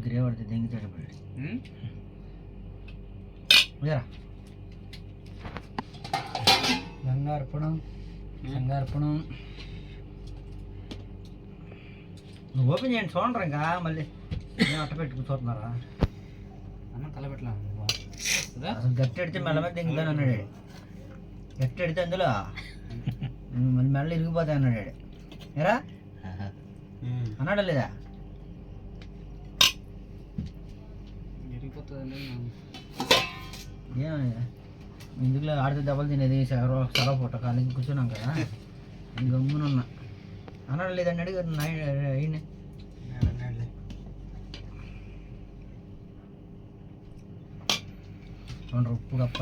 Grave పడితే దెంగితాడు గంగార్పణం సంగార్పణం. నువ్వు open చేయండి చూడండి ఇంకా మళ్ళీ అట్ట పెట్టుకుని చూస్తున్నారా అన్న కలపెట్టలా అసలు గట్టి ఎడితే మెల్ల మీద దింగుతాను అన్నాడు. గట్టి ఎడితే అందులో మళ్ళీ మెల్ల ఇరిగిపోతాయి అన్నాడు. ఏరా అన్నాడా లేదా? ఏమన్నా ఇందులో ఆడితే దెబ్బలు తినేది సెలవు పూట కాలేజీ కూర్చున్నాం కదా గమ్మునున్నా. అన్నాడు లేదండి అడిగారు అయిన ఉప్పు కప్ప